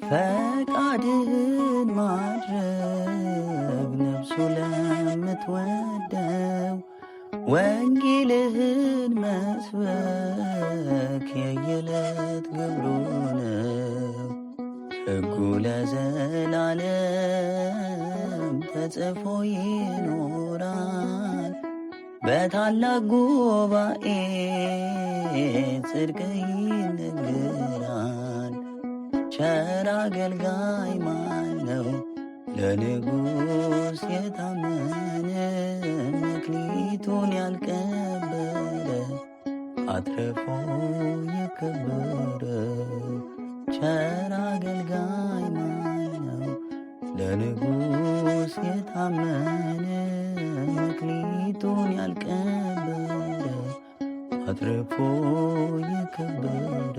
ፈቃድህን ማድረግ ነፍሱ ለምትወደው ወንጌልህን መስበክ የየዕለት ግብሩ ነው። ሕጉ ለዘላለም ተጽፎ ይኖራል። በታላቅ ጉባኤ ጽድቅ ይነገራል። ቸር አገልጋይ ማን ነው? ለንጉሥ የታመነ መክሊቱን ያልቀበረ አትርፎ የከበረ። ቸር አገልጋይ ማን ነው? ለንጉሥ የታመነ መክሊቱን ያልቀበረ አትርፎ የከበረ።